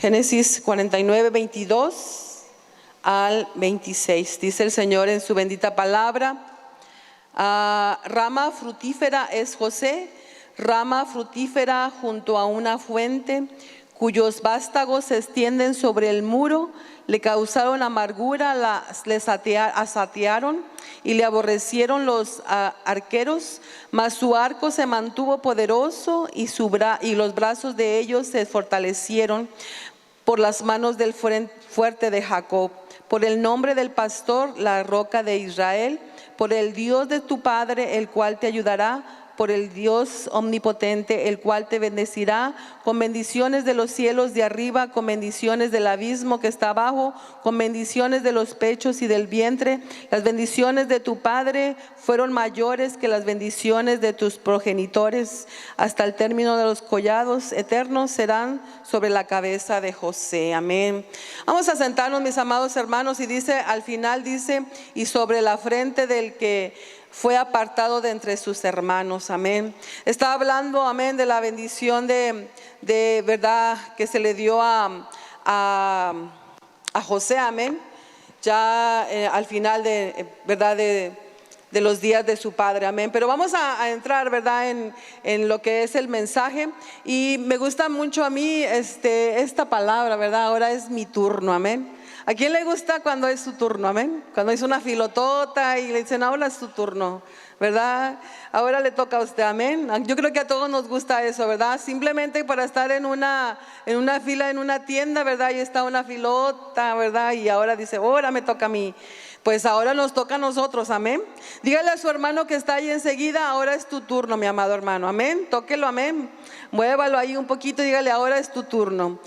Génesis 49, 22 al 26. Dice el Señor en su bendita palabra: rama fructífera es José, rama fructífera junto a una fuente, cuyos vástagos se extienden sobre el muro. Le causaron amargura, les asatearon y le aborrecieron los arqueros, mas su arco se mantuvo poderoso y los brazos de ellos se fortalecieron por las manos del fuerte de Jacob, por el nombre del pastor, la roca de Israel, por el Dios de tu padre, el cual te ayudará, por el Dios omnipotente, el cual te bendecirá con bendiciones de los cielos de arriba, con bendiciones del abismo que está abajo, con bendiciones de los pechos y del vientre. Las bendiciones de tu padre fueron mayores que las bendiciones de tus progenitores, hasta el término de los collados eternos serán sobre la cabeza de José. Amén. Vamos a sentarnos, mis amados hermanos, y dice, al final dice, y sobre la frente del que fue apartado de entre sus hermanos. Amén. Está hablando, amén, de la bendición de verdad que se le dio a José. Amén. Ya al final de verdad de los días de su padre. Amén. Pero vamos a entrar, verdad, en lo que es el mensaje. Y me gusta mucho a mí esta palabra, verdad. Ahora es mi turno. Amén. ¿A quién le gusta cuando es su turno? Amén. Cuando es una filotota y le dicen, ahora es su turno, ¿verdad? Ahora le toca a usted. Amén. Yo creo que a todos nos gusta eso, ¿verdad? Simplemente para estar en una fila, en una tienda, ¿verdad? Y está una filota, ¿verdad? Y ahora dice, ahora me toca a mí. Pues ahora nos toca a nosotros. Amén. Dígale a su hermano que está ahí enseguida, ahora es tu turno, mi amado hermano. Amén. Tóquelo. Amén. Muévalo ahí un poquito y dígale, ahora es tu turno.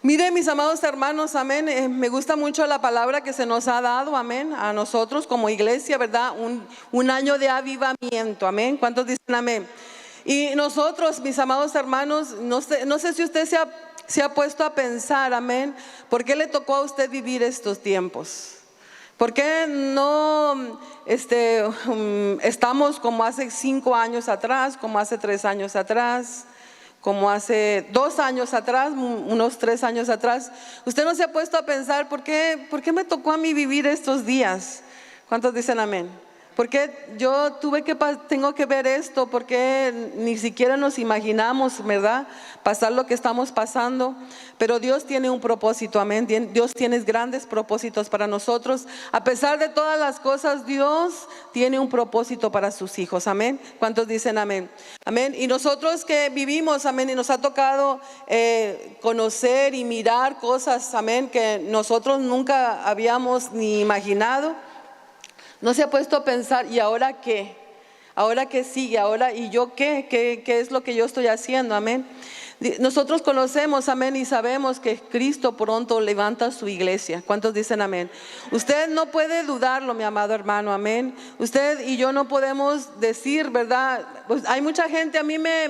Mire, mis amados hermanos, amén, me gusta mucho la palabra que se nos ha dado, amén, a nosotros como iglesia, ¿verdad? Un año de avivamiento, amén. ¿Cuántos dicen amén? Y nosotros, mis amados hermanos, no sé si usted se ha puesto a pensar, amén, ¿por qué le tocó a usted vivir estos tiempos? ¿Por qué no estamos como hace 5 años atrás, como hace 3 años atrás? Como hace 2 años atrás, unos 3 años atrás? Usted no se ha puesto a pensar, ¿por qué me tocó a mí vivir estos días? ¿Cuántos dicen amén? ¿Por qué yo tengo que ver esto? ¿Por qué ni siquiera nos imaginamos, verdad, pasar lo que estamos pasando? Pero Dios tiene un propósito, amén. Dios tiene grandes propósitos para nosotros. A pesar de todas las cosas, Dios tiene un propósito para sus hijos, amén. ¿Cuántos dicen amén? Amén. Y nosotros que vivimos, amén, y nos ha tocado conocer y mirar cosas, amén, que nosotros nunca habíamos ni imaginado. ¿No se ha puesto a pensar, ¿y ahora qué? ¿Ahora qué sigue? ¿Ahora y yo qué? ¿Qué es lo que yo estoy haciendo? Amén. Nosotros conocemos, amén, y sabemos que Cristo pronto levanta su iglesia. ¿Cuántos dicen amén? Usted no puede dudarlo, mi amado hermano, amén. Usted y yo no podemos decir, ¿verdad? Pues hay mucha gente, a mí me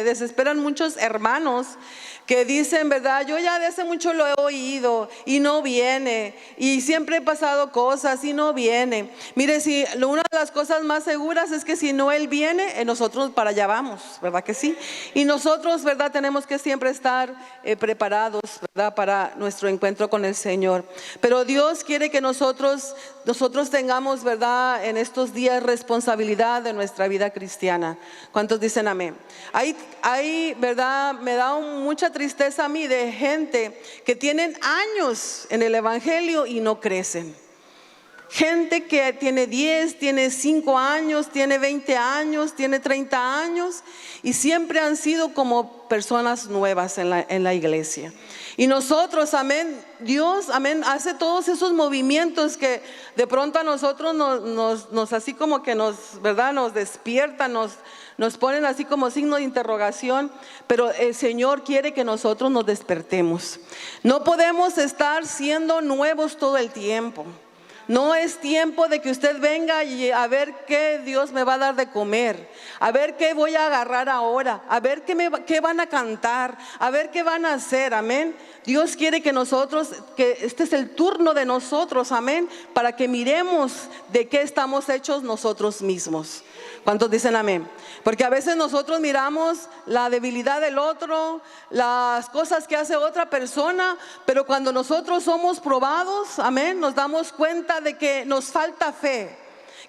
desesperan muchos hermanos que dicen, ¿verdad? Yo ya de hace mucho lo he oído y no viene, y siempre he pasado cosas y no viene. Mire, si una de las cosas más seguras es que si no Él viene, nosotros para allá vamos, ¿verdad que sí? Y nosotros, ¿verdad? Tenemos que siempre estar preparados, ¿verdad? Para nuestro encuentro con el Señor. Pero Dios quiere que nosotros tengamos, ¿verdad?, en estos días responsabilidad de nuestra vida cristiana. ¿Cuántos dicen amén? Hay, ¿verdad? Me da mucha tristeza a mí de gente que tienen años en el evangelio y no crecen. Gente que tiene 10, tiene 5 años, tiene 20 años, tiene 30 años y siempre han sido como personas nuevas en la iglesia. Y nosotros, amén, Dios, amén, hace todos esos movimientos que de pronto a nosotros nos así como que ¿verdad? Nos despiertan, nos ponen así como signo de interrogación. Pero el Señor quiere que nosotros nos despertemos. No podemos estar siendo nuevos todo el tiempo. No es tiempo de que usted venga y a ver qué Dios me va a dar de comer, a ver qué voy a agarrar ahora, a ver qué van a cantar, a ver qué van a hacer, amén. Dios quiere que nosotros, que este es el turno de nosotros, amén, para que miremos de qué estamos hechos nosotros mismos. ¿Cuántos dicen amén? Porque a veces nosotros miramos la debilidad del otro, las cosas que hace otra persona, pero cuando nosotros somos probados, amén, nos damos cuenta de que nos falta fe,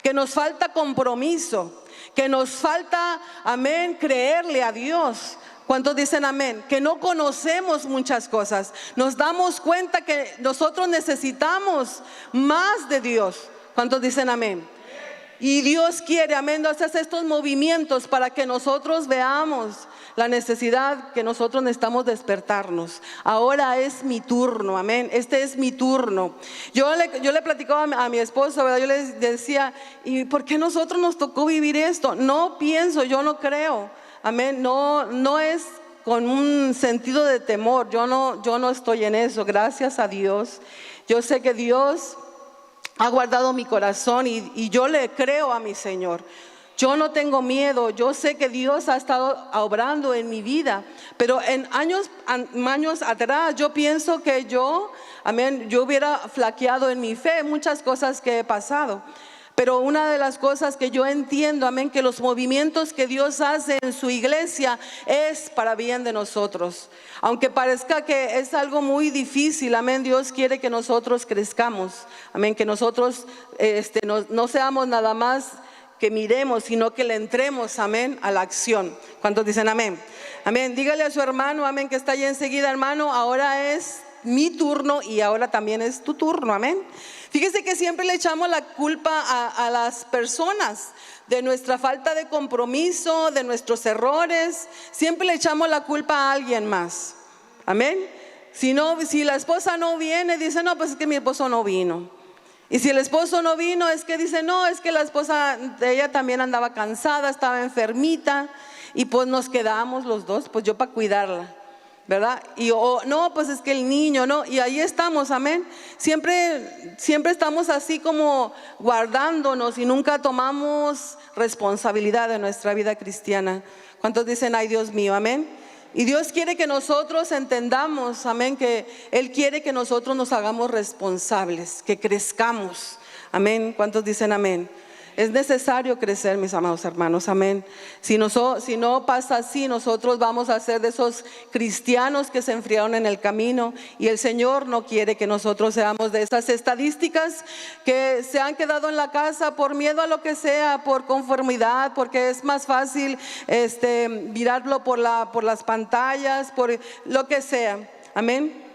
que nos falta compromiso, que nos falta, amén, creerle a Dios. ¿Cuántos dicen amén? Que no conocemos muchas cosas. Nos damos cuenta que nosotros necesitamos más de Dios. ¿Cuántos dicen amén? Y Dios quiere, amén, hacer estos movimientos para que nosotros veamos la necesidad que nosotros necesitamos despertarnos. Ahora es mi turno, amén, este es mi turno. Yo le platicaba a mi esposa, ¿verdad? Yo le decía, ¿y por qué nosotros nos tocó vivir esto? No pienso, yo no creo, amén, no es con un sentido de temor, yo no estoy en eso, gracias a Dios. Yo sé que Dios ha guardado mi corazón y yo le creo a mi Señor. Yo no tengo miedo, yo sé que Dios ha estado obrando en mi vida, pero en años atrás yo pienso que amén, yo hubiera flaqueado en mi fe, muchas cosas que he pasado. Pero una de las cosas que yo entiendo, amén, que los movimientos que Dios hace en su iglesia es para bien de nosotros. Aunque parezca que es algo muy difícil, amén, Dios quiere que nosotros crezcamos, amén, que nosotros no seamos nada más que miremos, sino que le entremos, amén, a la acción. ¿Cuántos dicen amén? Amén, dígale a su hermano, amén, que está allá enseguida, hermano, ahora es mi turno y ahora también es tu turno, amén. Fíjese que siempre le echamos la culpa a las personas de nuestra falta de compromiso, de nuestros errores. Siempre le echamos la culpa a alguien más, amén. Si la esposa no viene, dice, no, pues es que mi esposo no vino. Y si el esposo no vino, es que dice, no, es que la esposa de ella también andaba cansada, estaba enfermita, y pues nos quedamos los dos, pues yo para cuidarla, ¿verdad? Y no, pues es que el niño, no, y ahí estamos, amén. Siempre estamos así como guardándonos y nunca tomamos responsabilidad de nuestra vida cristiana. ¿Cuántos dicen, ay Dios mío, amén? Y Dios quiere que nosotros entendamos, amén, que Él quiere que nosotros nos hagamos responsables, que crezcamos, amén. ¿Cuántos dicen amén? Es necesario crecer, mis amados hermanos, amén. Si no pasa así, nosotros vamos a ser de esos cristianos que se enfriaron en el camino, y el Señor no quiere que nosotros seamos de esas estadísticas que se han quedado en la casa por miedo a lo que sea, por conformidad, porque es más fácil mirarlo por las pantallas, por lo que sea, amén.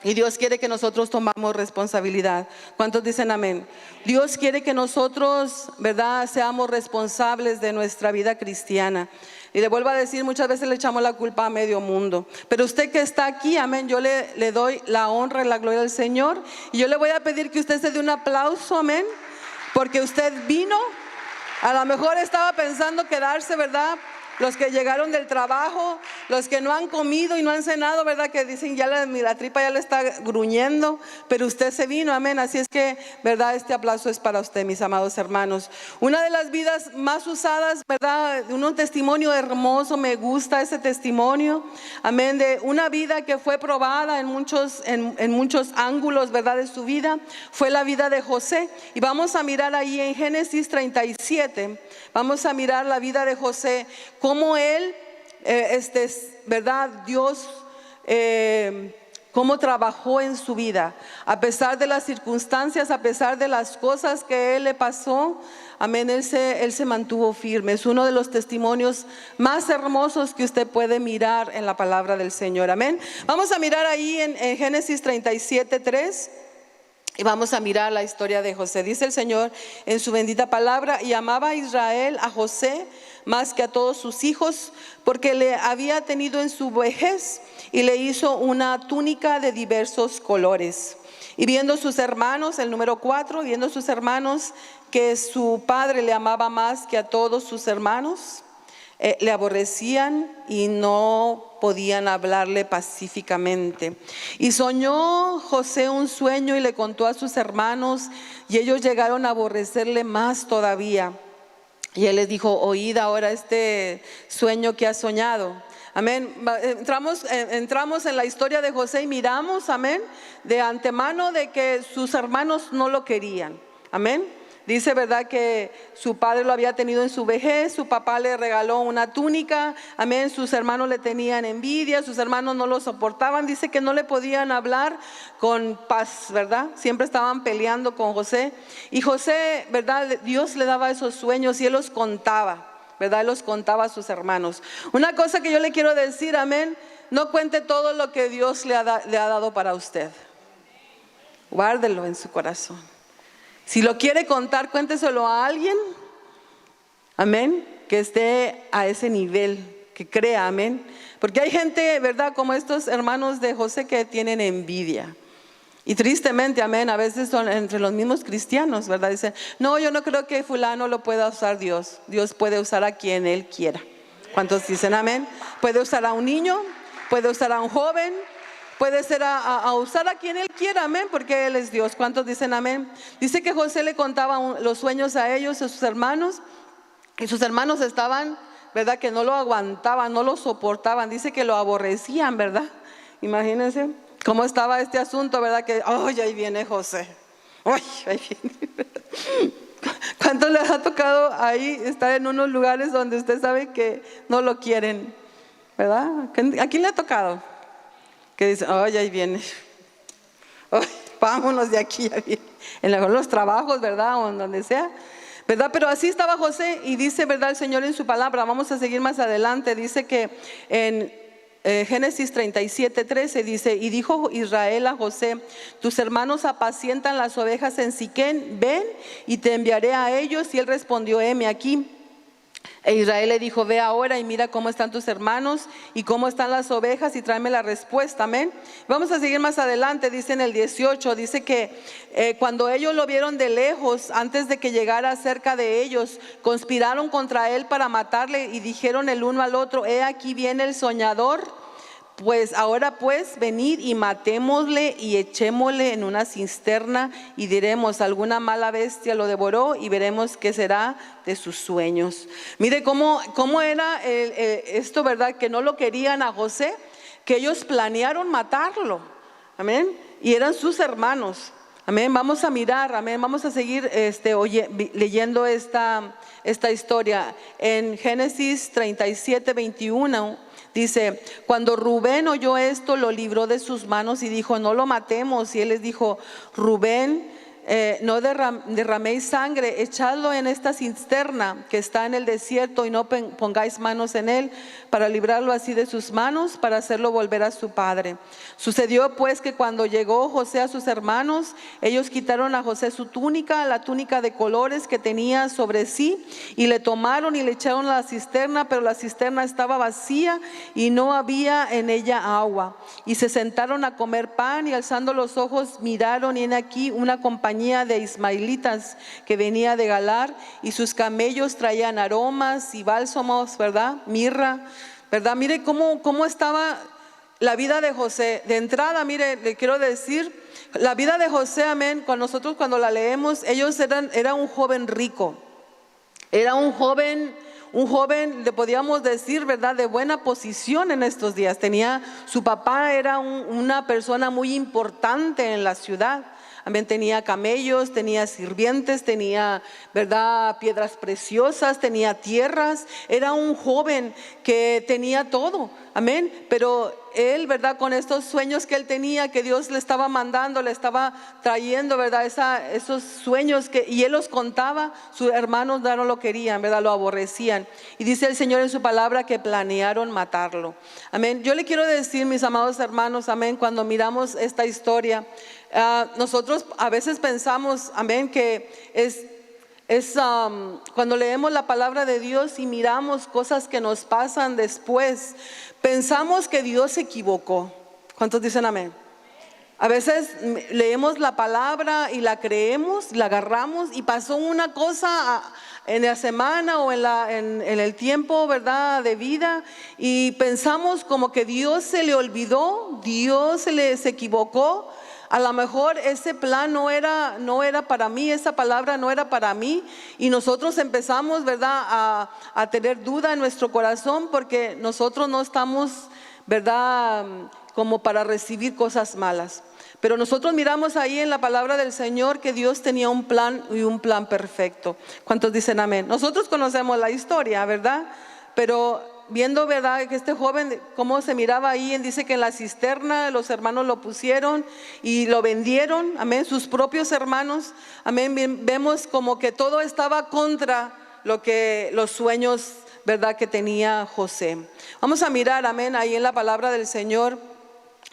Y Dios quiere que nosotros tomamos responsabilidad. ¿Cuántos dicen amén? Dios quiere que nosotros, ¿verdad?, seamos responsables de nuestra vida cristiana. Y le vuelvo a decir, muchas veces le echamos la culpa a medio mundo, pero usted que está aquí, amén, yo le doy la honra y la gloria al Señor. Y yo le voy a pedir que usted se dé un aplauso, amén, porque usted vino. A lo mejor estaba pensando quedarse, ¿verdad? Los que llegaron del trabajo, los que no han comido y no han cenado, ¿verdad? Que dicen, ya la tripa ya le está gruñendo, pero usted se vino, amén. Así es que, ¿verdad? Este aplauso es para usted, mis amados hermanos. Una de las vidas más usadas, ¿verdad? Un testimonio hermoso, me gusta ese testimonio, amén, de una vida que fue probada en muchos ángulos, ¿verdad?, de su vida, fue la vida de José. Y vamos a mirar ahí en Génesis 37, vamos a mirar la vida de José, cómo él, ¿verdad? Dios, cómo trabajó en su vida, a pesar de las circunstancias, a pesar de las cosas que él le pasó, amén, él se mantuvo firme. Es uno de los testimonios más hermosos que usted puede mirar en la palabra del Señor, amén. Vamos a mirar ahí en Génesis 37:3. Y vamos a mirar la historia de José. Dice el Señor en su bendita palabra: y amaba a Israel a José más que a todos sus hijos, porque le había tenido en su vejez, y le hizo una túnica de diversos colores. Y viendo sus hermanos, el número 4, viendo sus hermanos que su padre le amaba más que a todos sus hermanos, le aborrecían y no podían hablarle pacíficamente. Y soñó José un sueño y le contó a sus hermanos, y ellos llegaron a aborrecerle más todavía. Y él les dijo: oíd ahora este sueño que has soñado. Amén. Entramos en la historia de José y miramos, amén, de antemano de que sus hermanos no lo querían. Amén. Dice, verdad, que su padre lo había tenido en su vejez, su papá le regaló una túnica, amén, sus hermanos le tenían envidia, sus hermanos no lo soportaban, dice que no le podían hablar con paz, verdad, siempre estaban peleando con José. Y José, verdad, Dios le daba esos sueños y él los contaba, verdad, él los contaba a sus hermanos. Una cosa que yo le quiero decir, amén, no cuente todo lo que Dios le ha dado para usted, guárdelo en su corazón. Si lo quiere contar, cuénteselo a alguien, amén, que esté a ese nivel, que crea, amén. Porque hay gente, verdad, como estos hermanos de José que tienen envidia. Y tristemente, amén, a veces son entre los mismos cristianos, verdad. Dicen: no, yo no creo que fulano lo pueda usar Dios. Dios puede usar a quien Él quiera. ¿Cuántos dicen amén? Puede usar a un niño, puede usar a un joven, puede ser a usar a quien Él quiera, amén, porque Él es Dios. ¿Cuántos dicen amén? Dice que José le contaba los sueños a ellos, a sus hermanos, y sus hermanos estaban, verdad, que no lo aguantaban, no lo soportaban. Dice que lo aborrecían, verdad. Imagínense cómo estaba este asunto, verdad, que ¡ay, ahí viene José! ¡Ay, ahí viene! ¿Cuánto les ha tocado ahí estar en unos lugares donde usted sabe que no lo quieren, verdad? ¿A quién le ha tocado? Que dice: ¡ay, ahí viene! ¡Ay, vámonos de aquí! Ya viene. En los trabajos, verdad, o en donde sea, verdad. Pero así estaba José, y dice, verdad, el Señor en su palabra. Vamos a seguir más adelante. Dice que en Génesis 37:13 dice: y dijo Israel a José: tus hermanos apacientan las ovejas en Siquén, ven y te enviaré a ellos. Y él respondió: heme aquí. E Israel le dijo: ve ahora y mira cómo están tus hermanos y cómo están las ovejas, y tráeme la respuesta. Amén. Vamos a seguir más adelante. Dice en el 18, dice que cuando ellos lo vieron de lejos, antes de que llegara cerca de ellos, conspiraron contra él para matarle, y dijeron el uno al otro: he aquí viene el soñador. Pues ahora pues venid y matémosle y echémosle en una cisterna, y diremos: alguna mala bestia lo devoró, y veremos qué será de sus sueños. Mire cómo era esto, verdad, que no lo querían a José, que ellos planearon matarlo, amén, y eran sus hermanos, amén. Vamos a mirar, amén, vamos a seguir leyendo esta historia en Génesis 37:21. Dice: cuando Rubén oyó esto, lo libró de sus manos y dijo: no lo matemos. Y él les dijo: Rubén, no derraméis sangre, echadlo en esta cisterna que está en el desierto, y no pongáis manos en él, para librarlo así de sus manos, para hacerlo volver a su padre. Sucedió pues que cuando llegó José a sus hermanos, ellos quitaron a José su túnica, la túnica de colores que tenía sobre sí, y le tomaron y le echaron a la cisterna, pero la cisterna estaba vacía y no había en ella agua. Y se sentaron a comer pan, y alzando los ojos miraron, y en aquí una compañía de ismaelitas que venía de Galar, y sus camellos traían aromas y bálsamos, verdad, mirra, verdad. Mire cómo estaba la vida de José. De entrada, mire, le quiero decir, la vida de José, amén, nosotros cuando la leemos, era un joven rico, era un joven, le podíamos decir, verdad, de buena posición en estos días. Su papá era una persona muy importante en la ciudad. Amén. Tenía camellos, tenía sirvientes, tenía, verdad, piedras preciosas, tenía tierras. Era un joven que tenía todo. Amén. Pero él, verdad, con estos sueños que él tenía, que Dios le estaba mandando, le estaba trayendo, verdad, esos sueños y él los contaba, sus hermanos no lo querían, verdad, lo aborrecían. Y dice el Señor en su palabra que planearon matarlo. Amén. Yo le quiero decir, mis amados hermanos, amén, cuando miramos esta historia, nosotros a veces pensamos, amén, que cuando leemos la palabra de Dios y miramos cosas que nos pasan después, pensamos que Dios se equivocó. ¿Cuántos dicen amén? A veces leemos la palabra y la creemos, la agarramos y pasó una cosa en la semana o en el tiempo, ¿verdad?, de vida, y pensamos como que Dios se le olvidó, Dios se equivocó. A lo mejor ese plan no era para mí, esa palabra no era para mí, y nosotros empezamos, ¿verdad?, a tener duda en nuestro corazón porque nosotros no estamos, ¿verdad?, como para recibir cosas malas. Pero nosotros miramos ahí en la palabra del Señor que Dios tenía un plan y un plan perfecto. ¿Cuántos dicen amén? Nosotros conocemos la historia, ¿verdad? Pero viendo, ¿verdad?, que este joven, cómo se miraba ahí, dice que en la cisterna los hermanos lo pusieron y lo vendieron, amén, sus propios hermanos, amén. Vemos como que todo estaba contra los sueños, ¿verdad?, que tenía José. Vamos a mirar, amén, ahí en la palabra del Señor,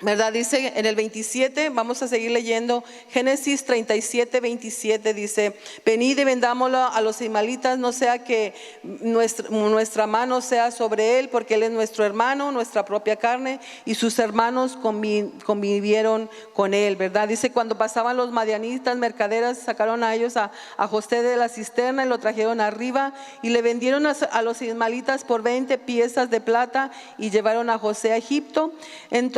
¿verdad? Dice en el 27, vamos a seguir leyendo, Génesis 37, 27, dice: venid y vendámoslo a los ismaelitas, no sea que nuestra mano sea sobre él, porque él es nuestro hermano, nuestra propia carne, y sus hermanos convivieron con él, ¿verdad? Dice: cuando pasaban los madianitas, mercaderas, sacaron a ellos a José de la cisterna y lo trajeron arriba y le vendieron a los ismaelitas por 20 piezas de plata y llevaron a José a Egipto.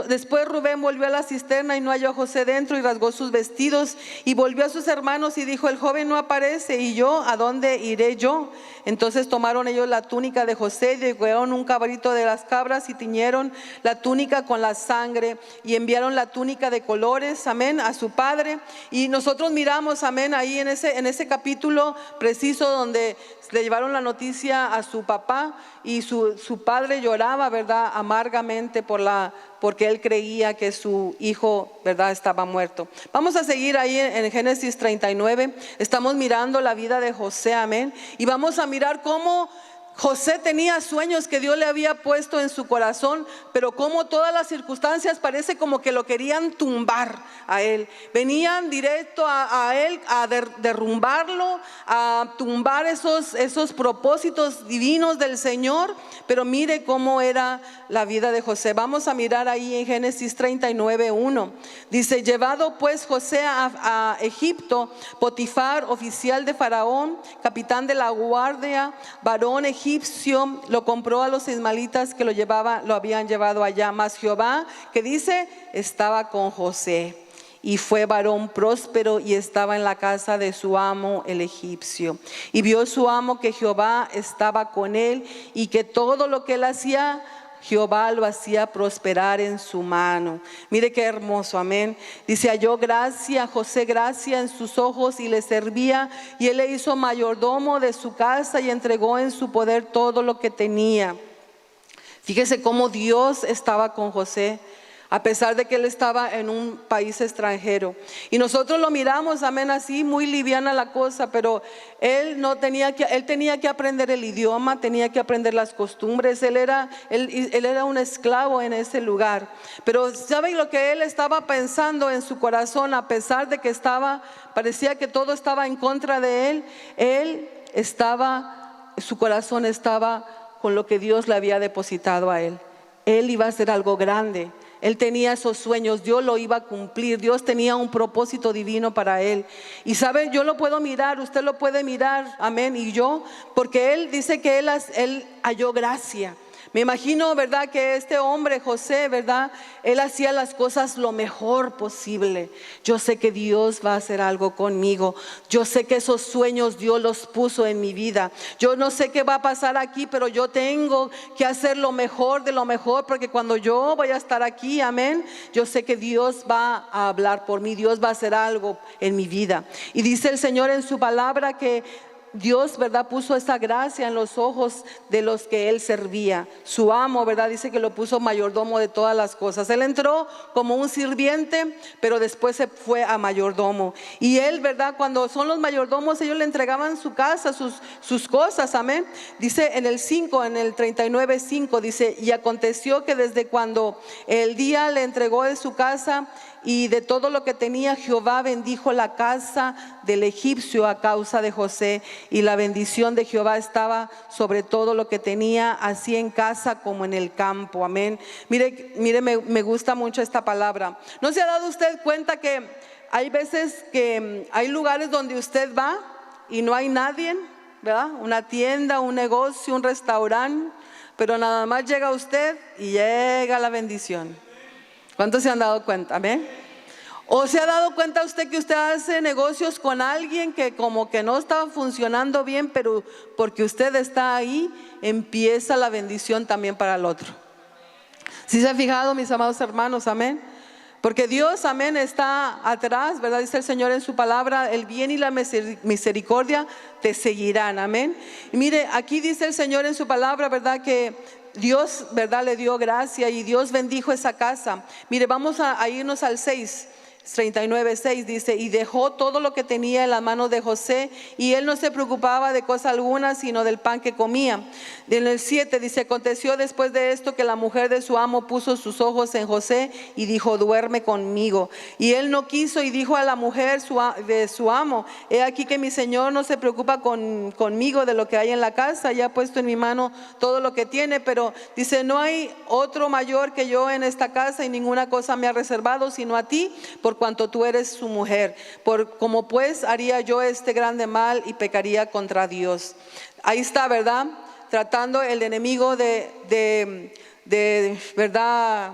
Después Rubén volvió a la cisterna y no halló a José dentro, y rasgó sus vestidos y volvió a sus hermanos y dijo: el joven no aparece, y yo, ¿a dónde iré yo? Entonces tomaron ellos la túnica de José y degollaron un cabrito de las cabras y tiñeron la túnica con la sangre y enviaron la túnica de colores, amén, a su padre. Y nosotros miramos, amén, ahí en ese capítulo preciso donde le llevaron la noticia a su papá, y su padre lloraba, ¿verdad?, amargamente porque él creía que su hijo, ¿verdad?, estaba muerto. Vamos a seguir ahí en Génesis 39. Estamos mirando la vida de José, amén, y vamos a mirar cómo José tenía sueños que Dios le había puesto en su corazón, pero como todas las circunstancias parece como que lo querían tumbar a él. Venían directo a él a derrumbarlo, a tumbar esos propósitos divinos del Señor. Pero mire cómo era la vida de José. Vamos a mirar ahí en Génesis 39, 1. Dice: llevado pues José a Egipto, Potifar, oficial de Faraón, capitán de la guardia, varón egipcio, lo compró a los ismaelitas que lo habían llevado allá. Mas Jehová, que dice, estaba con José, y fue varón próspero y estaba en la casa de su amo el egipcio. Y vio su amo que Jehová estaba con él, y que todo lo que él hacía, Jehová lo hacía prosperar en su mano. Mire qué hermoso, amén. Dice: halló gracia, José gracia en sus ojos, y le servía, y él le hizo mayordomo de su casa y entregó en su poder todo lo que tenía. Fíjese cómo Dios estaba con José, a pesar de que él estaba en un país extranjero. Y nosotros lo miramos, amén, así muy liviana la cosa, pero él tenía que aprender el idioma, tenía que aprender las costumbres. Él era un esclavo en ese lugar. Pero ¿saben lo que él estaba pensando en su corazón? A pesar de que parecía que todo estaba en contra de él, su corazón estaba con lo que Dios le había depositado a él. Él iba a hacer algo grande. Él tenía esos sueños, Dios lo iba a cumplir. Dios tenía un propósito divino para él. Y sabe, yo lo puedo mirar, usted lo puede mirar, amén, y yo, porque él dice que él halló gracia. Me imagino, ¿verdad?, que este hombre José, ¿verdad?, él hacía las cosas lo mejor posible. Yo sé que Dios va a hacer algo conmigo. Yo sé que esos sueños Dios los puso en mi vida. Yo no sé qué va a pasar aquí, pero yo tengo que hacer lo mejor de lo mejor, porque cuando yo voy a estar aquí, amén, yo sé que Dios va a hablar por mí. Dios va a hacer algo en mi vida. Y dice el Señor en su palabra que Dios, ¿verdad?, puso esa gracia en los ojos de los que él servía. Su amo, ¿verdad?, dice que lo puso mayordomo de todas las cosas. Él entró como un sirviente, pero después se fue a mayordomo. Y él, ¿verdad?, cuando son los mayordomos, ellos le entregaban su casa, sus cosas, amén. Dice en el 39:5, dice: y aconteció que desde cuando el día le entregó de su casa, y de todo lo que tenía, Jehová bendijo la casa del egipcio a causa de José, y la bendición de Jehová estaba sobre todo lo que tenía, así en casa como en el campo. Amén. Mire, me gusta mucho esta palabra. ¿No se ha dado usted cuenta que hay veces que hay lugares donde usted va y no hay nadie, ¿verdad? Una tienda, un negocio, un restaurante, pero nada más llega usted y llega la bendición. ¿Cuántos se han dado cuenta? ¿Amén? ¿O se ha dado cuenta usted que usted hace negocios con alguien que como que no estaba funcionando bien, pero porque usted está ahí, empieza la bendición también para el otro? ¿Sí se ha fijado, mis amados hermanos? Amén. Porque Dios, amén, está atrás, ¿verdad? Dice el Señor en su palabra, el bien y la misericordia te seguirán, amén. Y mire, aquí dice el Señor en su palabra, ¿verdad? Que Dios, ¿verdad? Le dio gracia y Dios bendijo esa casa. Mire, vamos a irnos al 39:6 dice, y dejó todo lo que tenía en la mano de José, y él no se preocupaba de cosa alguna, sino del pan que comía. En el 7 dice, aconteció después de esto que la mujer de su amo puso sus ojos en José y dijo, duerme conmigo. Y él no quiso, y dijo a la mujer de su amo, he aquí que mi señor no se preocupa conmigo de lo que hay en la casa, ya ha puesto en mi mano todo lo que tiene, pero dice, no hay otro mayor que yo en esta casa, y ninguna cosa me ha reservado sino a ti, por cuanto tú eres su mujer. Como pues haría yo este grande mal y pecaría contra Dios. Ahí está, ¿verdad? Tratando el enemigo ¿verdad?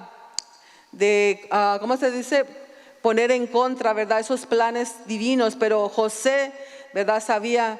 ¿Cómo se dice? Poner en contra, ¿verdad? Esos planes divinos. Pero José, ¿verdad? Sabía,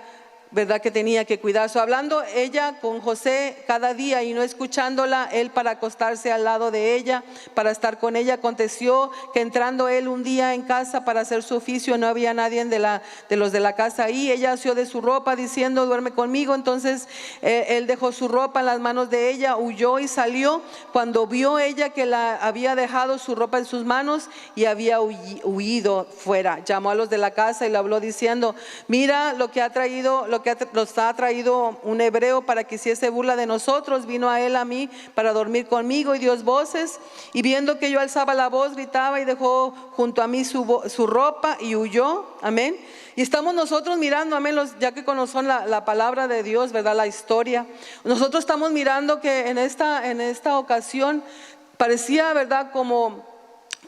¿verdad? Que tenía que cuidarse. Hablando ella con José cada día y no escuchándola, él para acostarse al lado de ella, para estar con ella. Aconteció que entrando él un día en casa para hacer su oficio, no había nadie de los de la casa ahí. Ella asió de su ropa diciendo, duerme conmigo. Entonces él dejó su ropa en las manos de ella, huyó y salió. Cuando vio ella que la había dejado su ropa en sus manos y había huido fuera, llamó a los de la casa y le habló diciendo, mira lo que ha traído, nos ha traído un hebreo para que hiciese burla de nosotros. Vino a él a mí para dormir conmigo y dio voces, y viendo que yo alzaba la voz, gritaba y dejó junto a mí su ropa y huyó. Amén. Y estamos nosotros mirando, amén, ya que conocen la palabra de Dios, ¿verdad? La historia. Nosotros estamos mirando que en esta ocasión parecía, ¿verdad? Como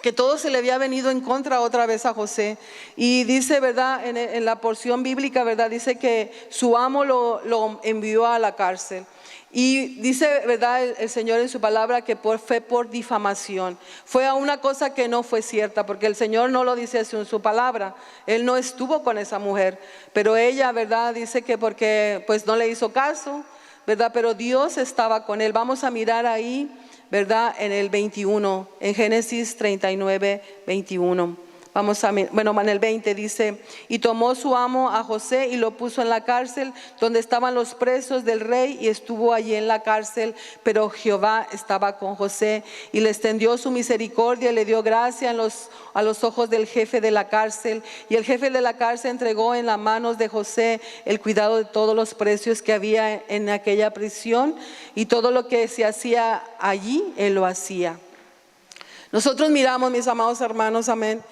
que todo se le había venido en contra otra vez a José. Y dice, ¿verdad? En la porción bíblica, ¿verdad? Dice que su amo lo envió a la cárcel. Y dice, ¿verdad? El Señor en su palabra que fue por difamación. Fue a una cosa que no fue cierta, porque el Señor no lo dice en su palabra. Él no estuvo con esa mujer. Pero ella, ¿verdad? Dice que porque pues no le hizo caso, ¿verdad? Pero Dios estaba con él. Vamos a mirar ahí, ¿verdad? En el 21, en Génesis 39:21. En el 20 dice, y tomó su amo a José y lo puso en la cárcel donde estaban los presos del rey, y estuvo allí en la cárcel, pero Jehová estaba con José y le extendió su misericordia y le dio gracia a los ojos del jefe de la cárcel. Y el jefe de la cárcel entregó en las manos de José el cuidado de todos los presos que había en aquella prisión, y todo lo que se hacía allí, él lo hacía. Nosotros miramos, mis amados hermanos, amén,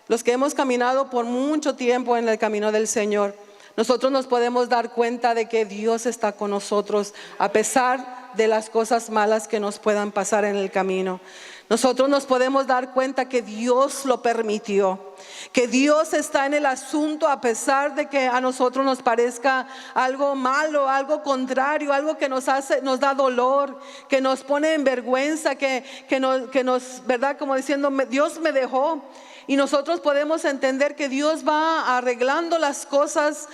los que hemos caminado por mucho tiempo en el camino del Señor, nosotros nos podemos dar cuenta de que Dios está con nosotros a pesar de las cosas malas que nos puedan pasar en el camino. Nosotros nos podemos dar cuenta que Dios lo permitió, que Dios está en el asunto a pesar de que a nosotros nos parezca algo malo, algo contrario, algo que nos da dolor, que nos pone en vergüenza, que nos, ¿verdad? Como diciendo, Dios me dejó. Y nosotros podemos entender que Dios va arreglando las cosas,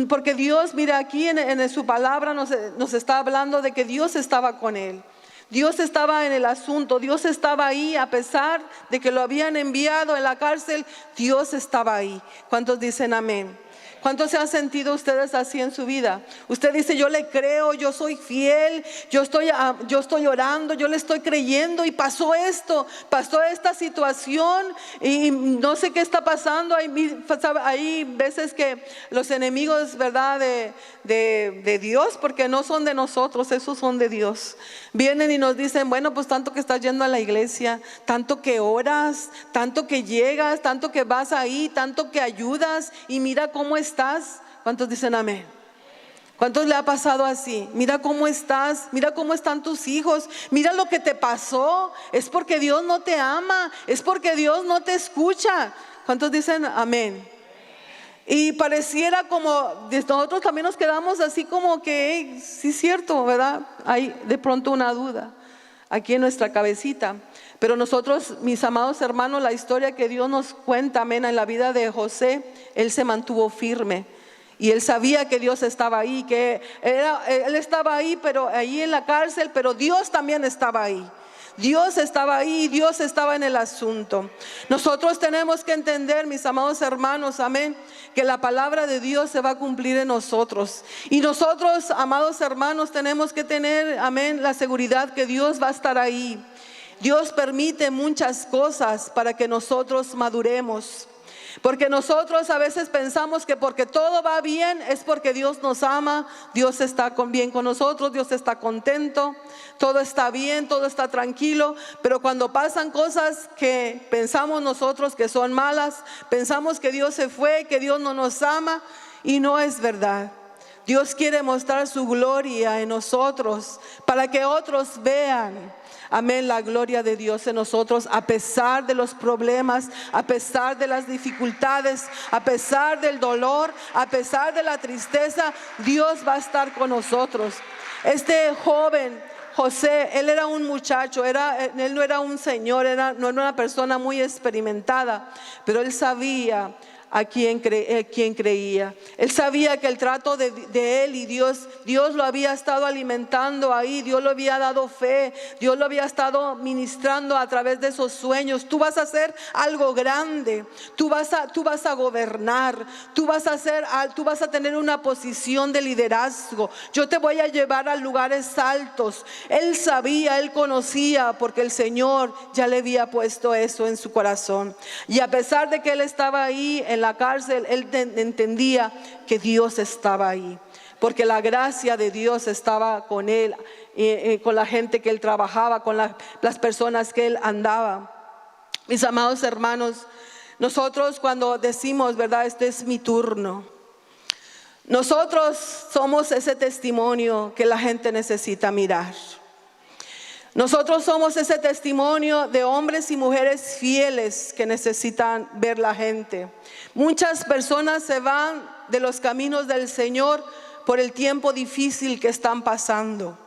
porque Dios, mira, aquí en su palabra nos está hablando de que Dios estaba con él. Dios estaba en el asunto, Dios estaba ahí a pesar de que lo habían enviado en la cárcel. Dios estaba ahí. ¿Cuántos dicen amén? ¿Cuántos se han sentido ustedes así en su vida? Usted dice, yo le creo, yo soy fiel, yo estoy orando, yo le estoy creyendo y pasó esto, pasó esta situación y no sé qué está pasando. Hay veces que los enemigos, ¿verdad? De Dios, porque no son de nosotros, esos son de Dios. Vienen y nos dicen, bueno, pues tanto que estás yendo a la iglesia, tanto que oras, tanto que llegas, tanto que vas ahí, tanto que ayudas y mira cómo estás. ¿Cuántos dicen amén? ¿Cuántos le ha pasado así? Mira cómo estás, mira cómo están tus hijos, mira lo que te pasó. Es porque Dios no te ama, es porque Dios no te escucha. ¿Cuántos dicen amén? Y pareciera como nosotros también nos quedamos así como que hey, sí es cierto, ¿verdad? Hay de pronto una duda aquí en nuestra cabecita. Pero nosotros, mis amados hermanos, la historia que Dios nos cuenta, amén, en la vida de José, él se mantuvo firme. Y él sabía que Dios estaba ahí, que él estaba ahí, pero ahí en la cárcel, pero Dios también estaba ahí. Dios estaba ahí, Dios estaba en el asunto. Nosotros tenemos que entender, mis amados hermanos, amén, que la palabra de Dios se va a cumplir en nosotros. Y nosotros, amados hermanos, tenemos que tener, amén, la seguridad que Dios va a estar ahí. Dios permite muchas cosas para que nosotros maduremos. Porque nosotros a veces pensamos que porque todo va bien es porque Dios nos ama, Dios está bien con nosotros, Dios está contento, todo está bien, todo está tranquilo. Pero cuando pasan cosas que pensamos nosotros que son malas, pensamos que Dios se fue, que Dios no nos ama, y no es verdad. Dios quiere mostrar su gloria en nosotros para que otros vean, amén, la gloria de Dios en nosotros, a pesar de los problemas, a pesar de las dificultades, a pesar del dolor, a pesar de la tristeza. Dios va a estar con nosotros. Este joven José, él era un muchacho, él no era un señor, no era una persona muy experimentada, pero él sabía a quien creía. Él sabía que el trato de él y Dios lo había estado alimentando ahí. Dios lo había dado fe, Dios lo había estado ministrando a través de esos sueños. Tú vas a hacer algo grande, tú vas a gobernar, tú vas a tener una posición de liderazgo. Yo te voy a llevar a lugares altos. Él sabía, él conocía, porque el Señor ya le había puesto eso en su corazón. Y a pesar de que él estaba ahí en la cárcel, él entendía que Dios estaba ahí, porque la gracia de Dios estaba con él, con la gente que él trabajaba, con las personas que él andaba. Mis amados hermanos, nosotros cuando decimos, ¿verdad? Este es mi turno, nosotros somos ese testimonio que la gente necesita mirar. Nosotros somos ese testimonio de hombres y mujeres fieles que necesitan ver la gente. Muchas personas se van de los caminos del Señor por el tiempo difícil que están pasando.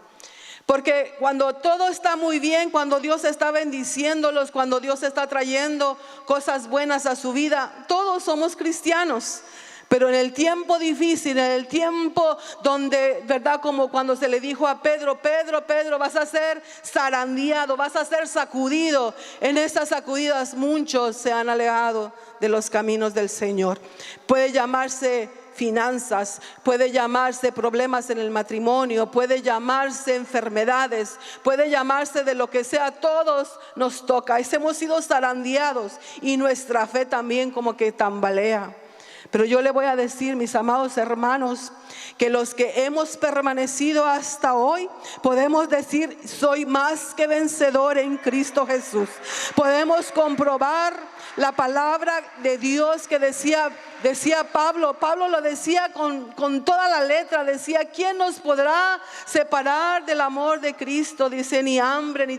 Porque cuando todo está muy bien, cuando Dios está bendiciéndolos, cuando Dios está trayendo cosas buenas a su vida, todos somos cristianos. Pero en el tiempo difícil, en el tiempo donde, ¿verdad? Como cuando se le dijo a Pedro, Pedro, vas a ser zarandeado, vas a ser sacudido. En esas sacudidas muchos se han alejado de los caminos del Señor. Puede llamarse finanzas, puede llamarse problemas en el matrimonio, puede llamarse enfermedades, puede llamarse de lo que sea. Todos nos toca. Hemos sido zarandeados y nuestra fe también como que tambalea. Pero yo le voy a decir, mis amados hermanos, que los que hemos permanecido hasta hoy, podemos decir, soy más que vencedor en Cristo Jesús. Podemos comprobar la palabra de Dios que decía Pablo lo decía con toda la letra, decía, ¿quién nos podrá separar del amor de Cristo? Dice, ni hambre, ni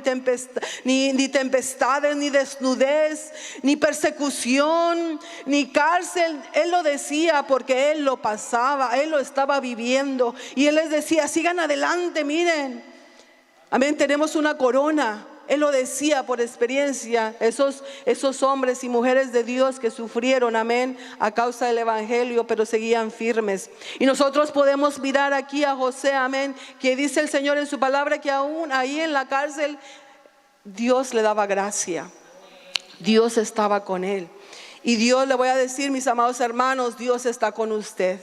tempestades, ni desnudez, ni persecución, ni cárcel. Él lo decía porque él lo pasaba, él lo estaba viviendo, y él les decía, sigan adelante, miren, amén, tenemos una corona. Él lo decía por experiencia, esos hombres y mujeres de Dios que sufrieron, amén, a causa del evangelio, pero seguían firmes. Y nosotros podemos mirar aquí a José, amén, que dice el Señor en su palabra que aún ahí en la cárcel Dios le daba gracia, Dios estaba con él. Y Dios, le voy a decir, mis amados hermanos, Dios está con usted.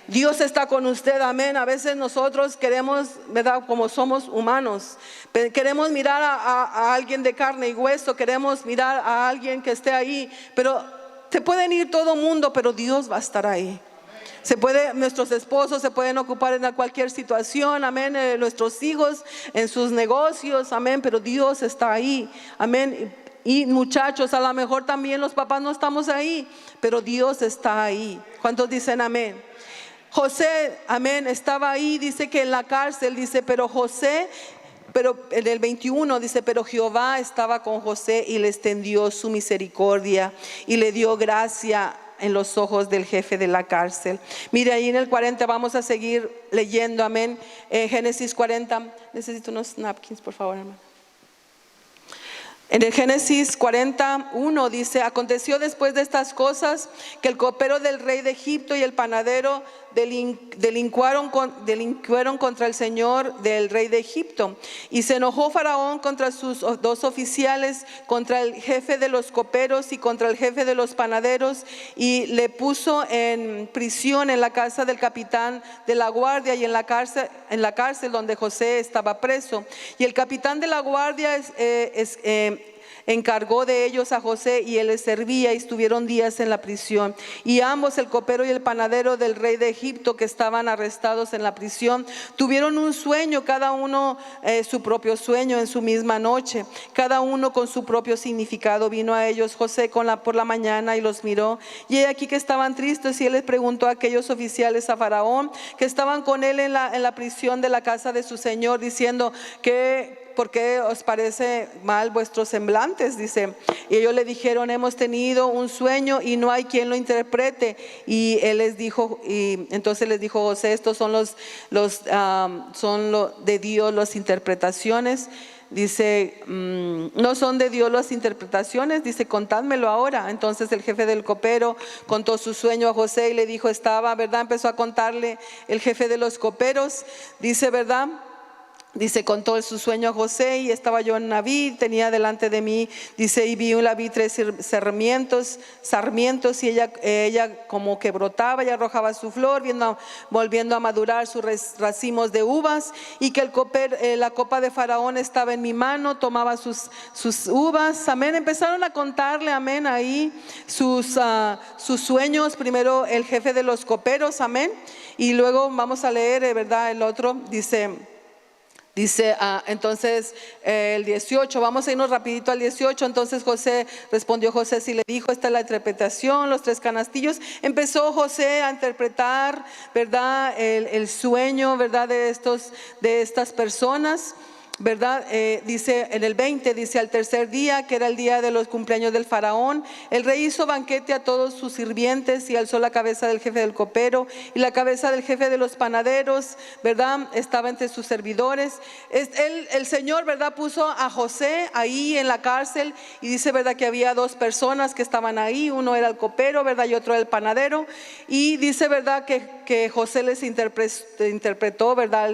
Dios está con usted, amén. A veces nosotros queremos, ¿verdad? Como somos humanos, queremos mirar a alguien de carne y hueso, queremos mirar a alguien que esté ahí, pero se pueden ir todo mundo, pero Dios va a estar ahí. Nuestros esposos se pueden ocupar en cualquier situación, amén, nuestros hijos en sus negocios, amén, pero Dios está ahí, amén. Y muchachos, a lo mejor también los papás no estamos ahí, pero Dios está ahí. ¿Cuántos dicen amén? José, amén, estaba ahí, dice que en la cárcel, dice, pero en el 21 dice, pero Jehová estaba con José y le extendió su misericordia y le dio gracia en los ojos del jefe de la cárcel. Mire, ahí en el 40 vamos a seguir leyendo, amén. Génesis 40, necesito unos napkins, por favor, hermano. En el Génesis 41 dice, aconteció después de estas cosas que el copero del rey de Egipto y el panadero delincuieron contra el señor del rey de Egipto. Y se enojó Faraón contra sus dos oficiales, contra el jefe de los coperos y contra el jefe de los panaderos, y le puso en prisión en la casa del capitán de la guardia y en la cárcel donde José estaba preso. Y el capitán de la guardia encargó de ellos a José y él les servía, y estuvieron días en la prisión. Y ambos, el copero y el panadero del rey de Egipto, que estaban arrestados en la prisión, tuvieron un sueño, cada uno su propio sueño en su misma noche, cada uno con su propio significado. Vino a ellos José por la mañana y los miró, y he aquí que estaban tristes, y él les preguntó a aquellos oficiales, a Faraón, que estaban con él en la prisión de la casa de su señor, diciendo ¿por qué os parece mal vuestros semblantes? Dice, y ellos le dijeron, hemos tenido un sueño y no hay quien lo interprete. Y él les dijo, y entonces les dijo José, estos son de Dios las interpretaciones. Dice, no son de Dios las interpretaciones. Dice, contádmelo ahora. Entonces el jefe del copero contó su sueño a José y le dijo, ¿verdad? Empezó a contarle el jefe de los coperos, dice, ¿verdad? Dice, contó su sueño a José, y estaba yo en una vid, tenía delante de mí, dice, y vi en la vid 3 sarmientos, y ella como que brotaba y arrojaba su flor, volviendo a madurar sus racimos de uvas, y que la copa de Faraón estaba en mi mano, tomaba sus uvas, amén. Empezaron a contarle, amén, ahí sus sueños, primero el jefe de los coperos, amén, y luego vamos a leer, ¿verdad? El otro Dice, entonces el 18, vamos a irnos rapidito al 18. Entonces respondió José, si le dijo, esta es la interpretación, los 3 canastillos. Empezó José a interpretar, ¿verdad? El sueño, ¿verdad? De estas personas, ¿verdad? Dice en el 20, dice, al tercer día, que era el día de los cumpleaños del faraón, el rey hizo banquete a todos sus sirvientes y alzó la cabeza del jefe del copero y la cabeza del jefe de los panaderos, ¿verdad? Estaba entre sus servidores. El Señor, ¿verdad? Puso a José ahí en la cárcel, y dice, ¿verdad? Que había 2 personas que estaban ahí, uno era el copero, ¿verdad? Y otro el panadero, y dice, ¿verdad? Que José les interpretó, ¿verdad?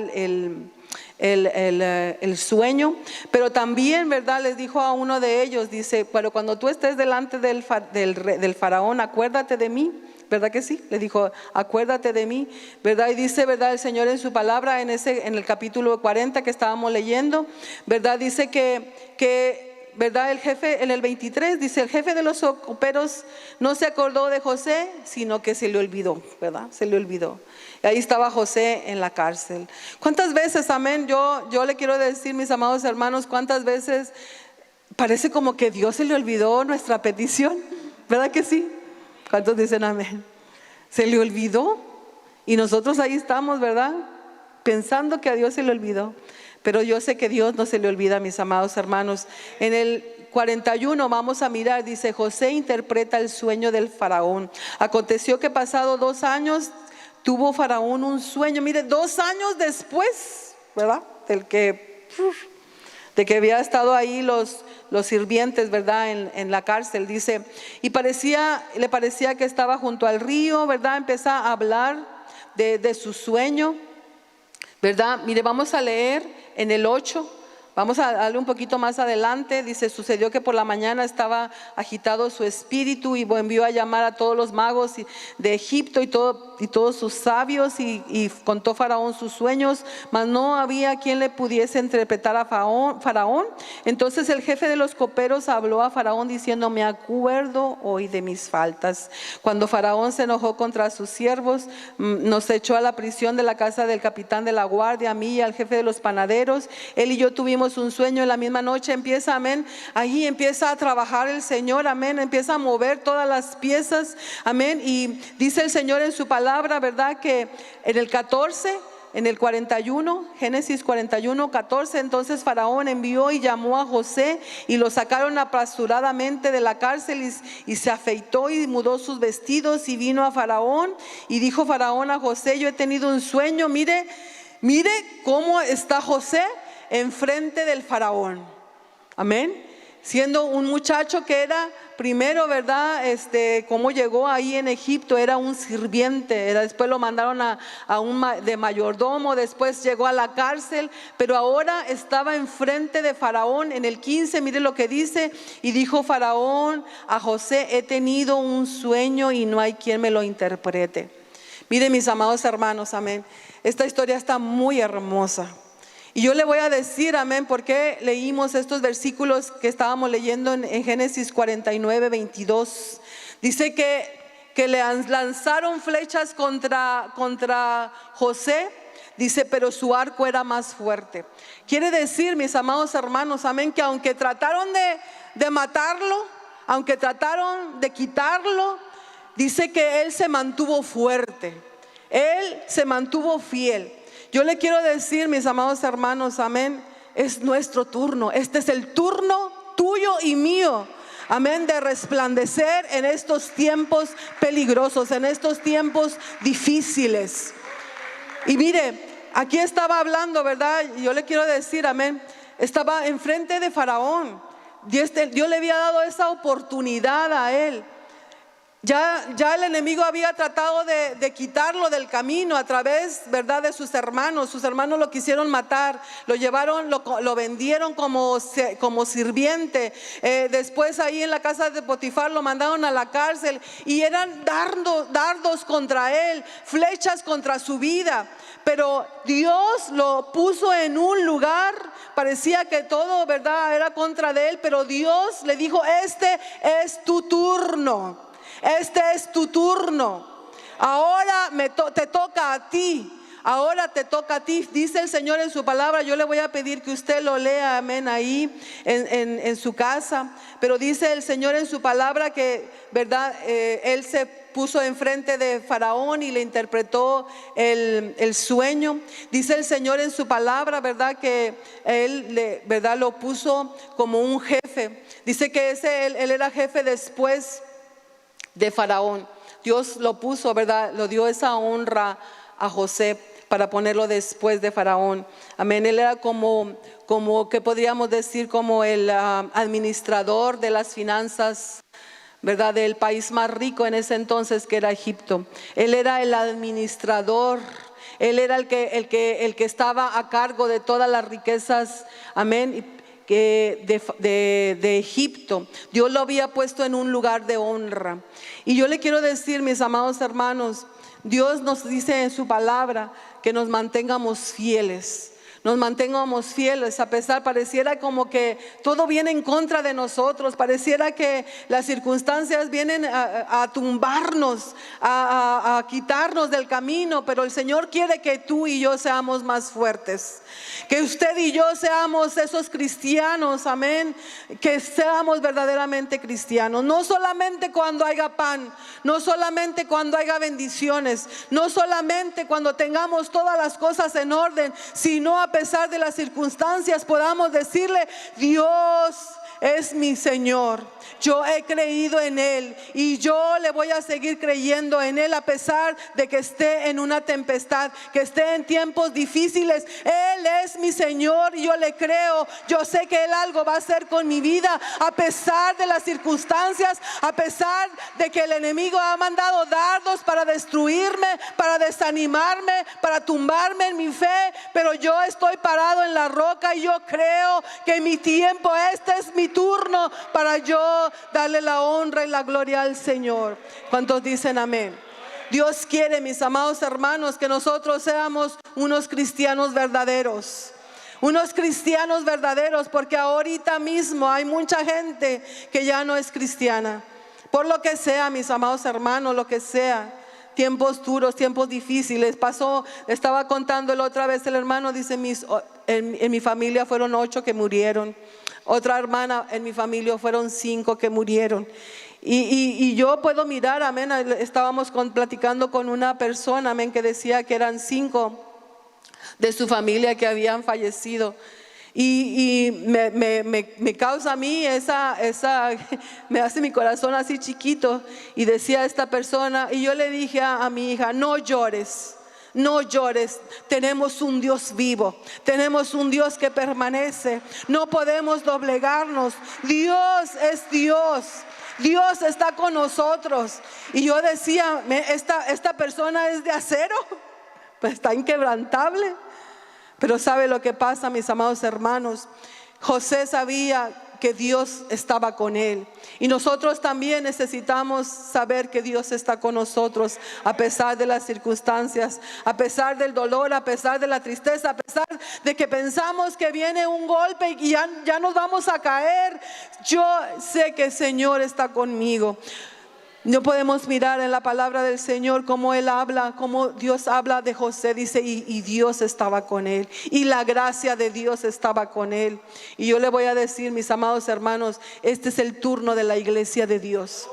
El sueño, pero también, ¿verdad? Les dijo a uno de ellos, dice, pero cuando tú estés delante del faraón, acuérdate de mí, ¿verdad que sí? Le dijo, acuérdate de mí, ¿verdad? Y dice, ¿verdad? El Señor en su palabra, en el capítulo 40 que estábamos leyendo, ¿verdad? Dice que ¿verdad? El jefe, en el 23 dice, el jefe de los coperos no se acordó de José, sino que se le olvidó, ¿verdad? Se le olvidó. Y ahí estaba José en la cárcel. ¿Cuántas veces, amén? Yo le quiero decir, mis amados hermanos, cuántas veces parece como que Dios se le olvidó nuestra petición, ¿verdad que sí? ¿Cuántos dicen amén? Se le olvidó, y nosotros ahí estamos, ¿verdad? Pensando que a Dios se le olvidó. Pero yo sé que Dios no se le olvida, mis amados hermanos. En el 41 vamos a mirar, dice, José interpreta el sueño del faraón. Aconteció que pasado 2 años tuvo Faraón un sueño. Mire, 2 años después, ¿verdad? De que había estado ahí los sirvientes, ¿verdad? En la cárcel, dice, y le parecía que estaba junto al río, ¿verdad? Empieza a hablar de su sueño, ¿verdad? Mire, vamos a leer en el 8, Vamos a darle un poquito más adelante. Dice, sucedió que por la mañana estaba agitado su espíritu y envió a llamar a todos los magos de Egipto y todos sus sabios y contó Faraón sus sueños, mas no había quien le pudiese interpretar a Faraón. Entonces el jefe de los coperos habló a Faraón diciendo, me acuerdo hoy de mis faltas. Cuando Faraón se enojó contra sus siervos, nos echó a la prisión de la casa del capitán de la guardia, a mí y al jefe de los panaderos. Él y yo tuvimos un sueño en la misma noche. Empieza, amén, ahí empieza a trabajar el Señor, amén, empieza a mover todas las piezas, amén. Y dice el Señor en su palabra, verdad, que en el 14, en el 41, Génesis 41, 14, entonces Faraón envió y llamó a José y lo sacaron apresuradamente de la cárcel y se afeitó y mudó sus vestidos y vino a Faraón. Y dijo Faraón a José, yo he tenido un sueño, mire cómo está José enfrente del Faraón, amén, siendo un muchacho que era primero, verdad, cómo llegó ahí en Egipto, era un sirviente, después lo mandaron de mayordomo, después llegó a la cárcel, pero ahora estaba enfrente de Faraón. En el 15, mire lo que dice, y dijo Faraón a José, he tenido un sueño y no hay quien me lo interprete. Mire, mis amados hermanos, amén, esta historia está muy hermosa. Y yo le voy a decir, amén, por qué leímos estos versículos que estábamos leyendo en Génesis 49, 22. Dice que le lanzaron flechas contra José, dice, pero su arco era más fuerte. Quiere decir, mis amados hermanos, amén, que aunque trataron de matarlo, aunque trataron de quitarlo, dice que él se mantuvo fuerte, él se mantuvo fiel. Yo le quiero decir, mis amados hermanos, amén, es nuestro turno. Este es el turno tuyo y mío, amén, de resplandecer en estos tiempos peligrosos, en estos tiempos difíciles. Y mire, aquí estaba hablando, ¿verdad? Yo le quiero decir, amén, estaba enfrente de Faraón. Dios le había dado esa oportunidad a él. Ya el enemigo había tratado de quitarlo del camino a través, ¿verdad?, de sus hermanos. Sus hermanos lo quisieron matar, lo llevaron, lo vendieron como sirviente. Después ahí en la casa de Potifar lo mandaron a la cárcel y eran dardos contra él, flechas contra su vida. Pero Dios lo puso en un lugar, parecía que todo, ¿verdad?, era contra de él, pero Dios le dijo, este es tu turno. Este es tu turno. Ahora te toca a ti. Ahora te toca a ti. Dice el Señor en su palabra. Yo le voy a pedir que usted lo lea, amén, ahí en su casa. Pero dice el Señor en su palabra que, verdad, él se puso enfrente de Faraón y le interpretó el sueño. Dice el Señor en su palabra, verdad, que él verdad, lo puso como un jefe. Dice que él era jefe después de Faraón. Dios lo puso, ¿verdad? Lo dio esa honra a José para ponerlo después de Faraón. Amén. Él era como que podríamos decir, como el administrador de las finanzas, ¿verdad?, del país más rico en ese entonces, que era Egipto. Él era el administrador. Él era el que estaba a cargo de todas las riquezas. Amén. De Egipto. Dios lo había puesto en un lugar de honra. Y yo le quiero decir, mis amados hermanos, Dios nos dice en su palabra que nos mantengamos fieles. Nos mantengamos fieles a pesar, pareciera como que todo viene en contra de nosotros, pareciera que las circunstancias vienen a tumbarnos, a quitarnos del camino, pero el Señor quiere que tú y yo seamos más fuertes, que usted y yo seamos esos cristianos, amén, que seamos verdaderamente cristianos, no solamente cuando haya pan, no solamente cuando haya bendiciones, no solamente cuando tengamos todas las cosas en orden, sino a pesar de las circunstancias podamos decirle, Dios es mi Señor. Yo he creído en Él y yo le voy a seguir creyendo en Él a pesar de que esté en una tempestad, que esté en tiempos difíciles. Él es mi Señor y yo le creo. Yo sé que Él algo va a hacer con mi vida a pesar de las circunstancias, a pesar de que el enemigo ha mandado dardos para destruirme, para desanimarme, para tumbarme en mi fe. Pero yo estoy parado en la roca y yo creo que mi tiempo, este es mi turno para yo darle la honra y la gloria al Señor. ¿Cuántos dicen amén? Dios quiere, mis amados hermanos, que nosotros seamos unos cristianos verdaderos. Unos cristianos verdaderos, porque ahorita mismo hay mucha gente que ya no es cristiana. Por lo que sea, mis amados hermanos, lo que sea. Tiempos duros, tiempos difíciles. Estaba contando la otra vez el hermano, dice, en mi familia fueron 8 que murieron. Otra hermana en mi familia fueron 5 que murieron. Y yo puedo mirar, amén. Estábamos platicando con una persona, amén, que decía que eran 5 de su familia que habían fallecido. Y me causa a mí me hace mi corazón así chiquito. Y decía esta persona, y yo le dije a mi hija, no llores. No llores, tenemos un Dios vivo, tenemos un Dios que permanece, no podemos doblegarnos. Dios es Dios, Dios está con nosotros. Y yo decía, esta persona es de acero, pues está inquebrantable. Pero ¿sabe lo que pasa, mis amados hermanos? José sabía que Dios estaba con él. Y nosotros también necesitamos saber que Dios está con nosotros a pesar de las circunstancias, a pesar del dolor, a pesar de la tristeza, a pesar de que pensamos que viene un golpe y ya nos vamos a caer. Yo sé que el Señor está conmigo. No podemos mirar en la palabra del Señor cómo Él habla, cómo Dios habla de José. Dice, y Dios estaba con él, y la gracia de Dios estaba con él. Y yo le voy a decir, mis amados hermanos, este es el turno de la iglesia de Dios.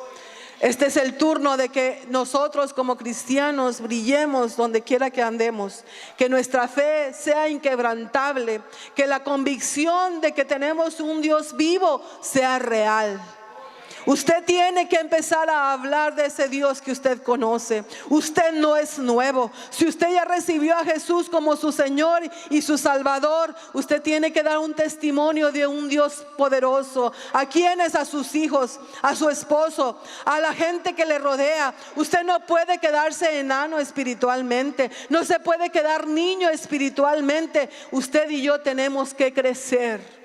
Este es el turno de que nosotros como cristianos brillemos donde quiera que andemos, que nuestra fe sea inquebrantable, que la convicción de que tenemos un Dios vivo sea real. Usted tiene que empezar a hablar de ese Dios que usted conoce. Usted no es nuevo. Si usted ya recibió a Jesús como su Señor y su Salvador, usted tiene que dar un testimonio de un Dios poderoso. ¿A quiénes? A sus hijos, a su esposo, a la gente que le rodea. Usted no puede quedarse enano espiritualmente, no se puede quedar niño espiritualmente. Usted y yo tenemos que crecer.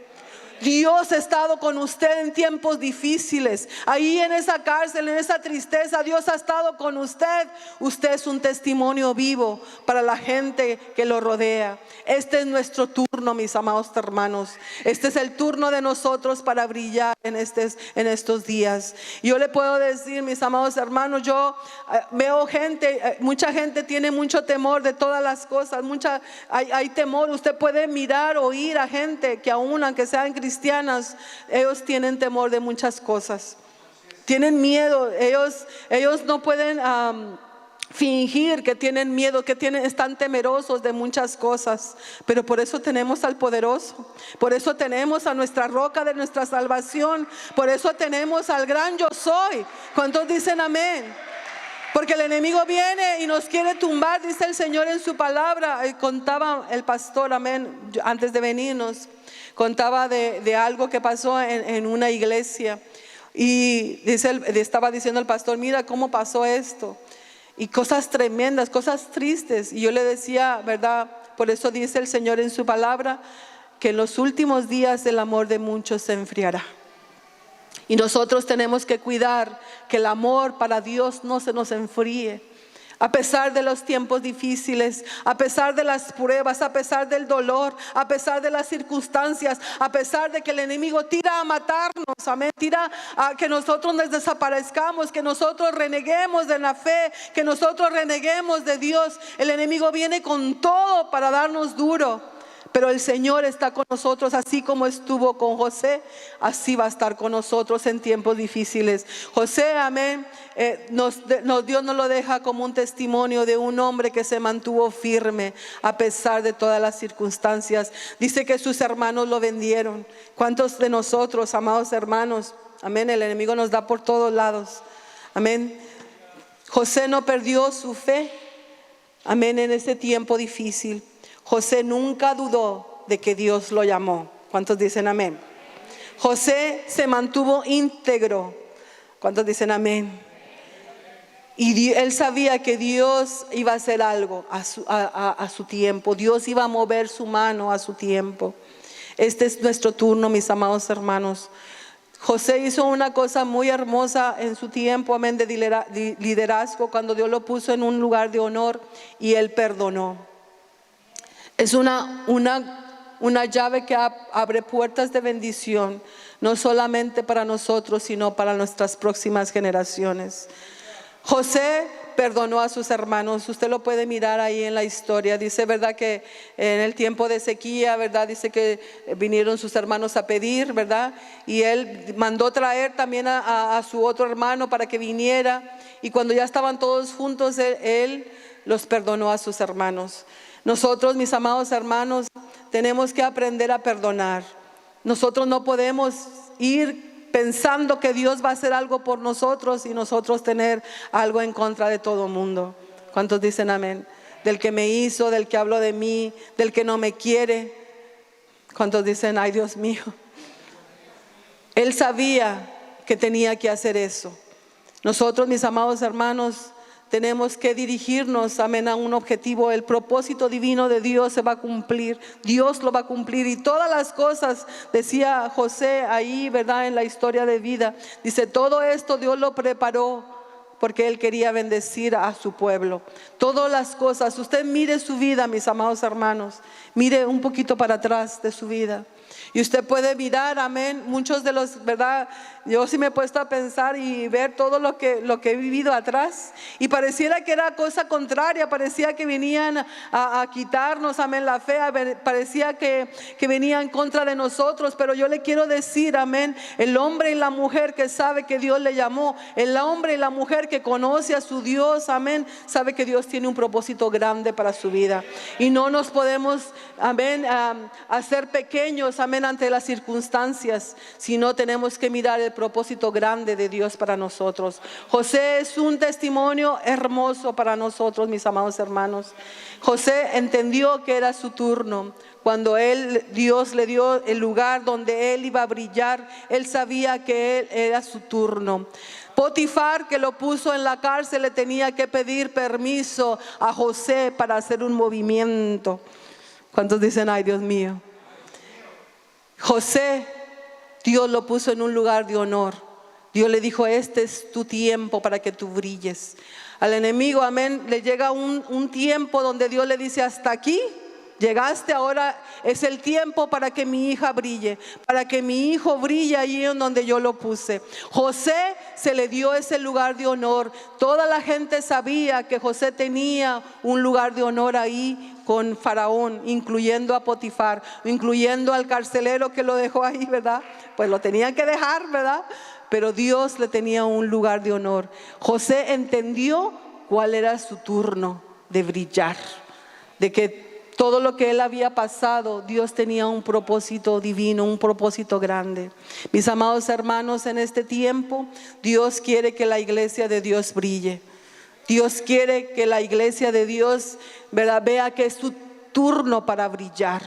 Dios ha estado con usted en tiempos difíciles. Ahí en esa cárcel, en esa tristeza, Dios ha estado con usted. Usted es un testimonio vivo para la gente que lo rodea. Este es nuestro turno, mis amados hermanos. Este es el turno de nosotros para brillar en estos días. Yo le puedo decir, mis amados hermanos, yo veo mucha gente tiene mucho temor de todas las cosas. Hay temor. Usted puede mirar, oír a gente que aunque sean cristianas, ellos tienen temor de muchas cosas. Tienen miedo. Ellos no pueden fingir que tienen miedo, están temerosos de muchas cosas. Pero por eso tenemos al poderoso, por eso tenemos a nuestra roca de nuestra salvación, por eso tenemos al gran yo soy. ¿Cuántos dicen amén? Porque el enemigo viene y nos quiere tumbar, dice el Señor en su palabra. Contaba el pastor, amén, antes de venirnos, contaba de algo que pasó en una iglesia. Y estaba diciendo el pastor, mira cómo pasó esto. Y cosas tremendas, cosas tristes. Y yo le decía, ¿verdad? Por eso dice el Señor en su palabra, que en los últimos días el amor de muchos se enfriará. Y nosotros tenemos que cuidar que el amor para Dios no se nos enfríe. A pesar de los tiempos difíciles, a pesar de las pruebas, a pesar del dolor, a pesar de las circunstancias, a pesar de que el enemigo tira a matarnos, amén, tira a que nosotros nos desaparezcamos, que nosotros reneguemos de la fe, que nosotros reneguemos de Dios. El enemigo viene con todo para darnos duro. pero el Señor está con nosotros, así como estuvo con José, así va a estar con nosotros en tiempos difíciles. José, amén, Dios nos lo deja como un testimonio de un hombre que se mantuvo firme a pesar de todas las circunstancias. Dice que sus hermanos lo vendieron. ¿Cuántos de nosotros, amados hermanos, amén, el enemigo nos da por todos lados? Amén. José no perdió su fe, amén, en ese tiempo difícil. José nunca dudó de que Dios lo llamó. ¿Cuántos dicen amén? José se mantuvo íntegro. ¿Cuántos dicen amén? Y él sabía que Dios iba a hacer algo a su tiempo. Dios iba a mover su mano a su tiempo. Este es nuestro turno, mis amados hermanos. José hizo una cosa muy hermosa en su tiempo, amén, de liderazgo, cuando Dios lo puso en un lugar de honor y él perdonó. Es una llave que abre puertas de bendición, no solamente para nosotros, sino para nuestras próximas generaciones. José perdonó a sus hermanos. Usted lo puede mirar ahí en la historia. Dice, verdad, que en el tiempo de sequía, verdad, dice que vinieron sus hermanos a pedir, verdad, y él mandó traer también a su otro hermano para que viniera, y cuando ya estaban todos juntos, él los perdonó a sus hermanos. Nosotros, mis amados hermanos, tenemos que aprender a perdonar. Nosotros no podemos ir pensando que Dios va a hacer algo por nosotros y nosotros tener algo en contra de todo mundo. ¿Cuántos dicen amén? Del que me hizo, del que habló de mí, del que no me quiere. ¿Cuántos dicen, ay Dios mío? Él sabía que tenía que hacer eso. Nosotros, mis amados hermanos, tenemos que dirigirnos, amén, a un objetivo. El propósito divino de Dios se va a cumplir. Dios lo va a cumplir. Y todas las cosas, decía José ahí, verdad, en la historia de vida, dice, todo esto Dios lo preparó porque Él quería bendecir a su pueblo. Todas las cosas. Usted mire su vida, mis amados hermanos. Mire un poquito para atrás de su vida. Y usted puede mirar, amén, muchos de los, verdad, yo sí me he puesto a pensar y ver todo lo que he vivido atrás, y pareciera que era cosa contraria, parecía que venían a quitarnos, amén, la fe, parecía que venía en contra de nosotros, pero yo le quiero decir, amén, el hombre y la mujer que sabe que Dios le llamó, el hombre y la mujer que conoce a su Dios, amén, sabe que Dios tiene un propósito grande para su vida, y no nos podemos, amén, hacer pequeños, amén, ante las circunstancias, sino tenemos que mirar el propósito grande de Dios para nosotros. José es un testimonio hermoso para nosotros, mis amados hermanos. José entendió que era su turno. Cuando Dios le dio el lugar donde él iba a brillar, él sabía que él era su turno. Potifar, que lo puso en la cárcel, le tenía que pedir permiso a José para hacer un movimiento. ¿Cuántos dicen, ay Dios mío? José, Dios lo puso en un lugar de honor. Dios le dijo, este es tu tiempo para que tú brilles. Al enemigo, amén, le llega un tiempo donde Dios le dice, hasta aquí llegaste, ahora es el tiempo para que mi hija brille, para que mi hijo brille allí en donde yo lo puse. José se le dio ese lugar de honor. Toda la gente sabía que José tenía un lugar de honor ahí con Faraón, incluyendo a Potifar, incluyendo al carcelero que lo dejó ahí, ¿verdad? Pues lo tenían que dejar, ¿verdad? Pero Dios le tenía un lugar de honor. José entendió cuál era su turno de brillar, de que todo lo que él había pasado, Dios tenía un propósito divino, un propósito grande. Mis amados hermanos, en este tiempo, Dios quiere que la iglesia de Dios brille. Dios quiere que la iglesia de Dios, ¿verdad?, vea que es su turno para brillar.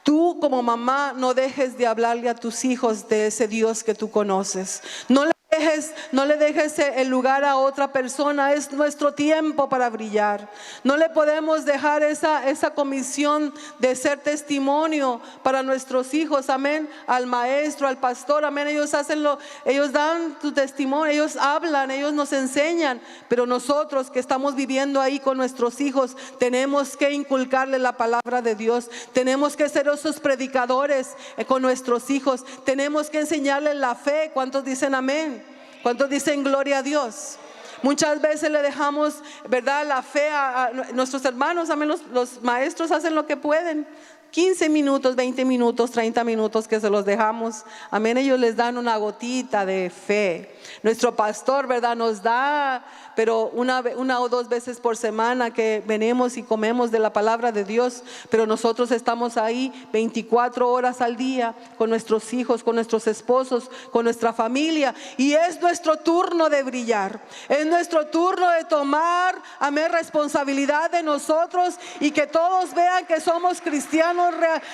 Tú como mamá no dejes de hablarle a tus hijos de ese Dios que tú conoces. No le dejes el lugar a otra persona. Es nuestro tiempo para brillar. No le podemos dejar esa comisión de ser testimonio para nuestros hijos, amén, al maestro, al pastor, amén. Ellos dan tu testimonio, ellos hablan, ellos nos enseñan, pero nosotros que estamos viviendo ahí con nuestros hijos, tenemos que inculcarle la palabra de Dios. Tenemos que ser esos predicadores con nuestros hijos. Tenemos que enseñarles la fe. ¿Cuántos dicen amén? ¿Cuántos dicen gloria a Dios? Muchas veces le dejamos, ¿verdad?, la fe a nuestros hermanos, amén. Los maestros hacen lo que pueden, 15 minutos, 20 minutos, 30 minutos que se los dejamos. Amén, ellos les dan una gotita de fe. Nuestro pastor, ¿verdad?, nos da, pero una o dos veces por semana que venimos y comemos de la palabra de Dios. Pero nosotros estamos ahí 24 horas al día con nuestros hijos, con nuestros esposos, con nuestra familia. Y es nuestro turno de brillar. Es nuestro turno de tomar, amén, responsabilidad de nosotros y que todos vean que somos cristianos,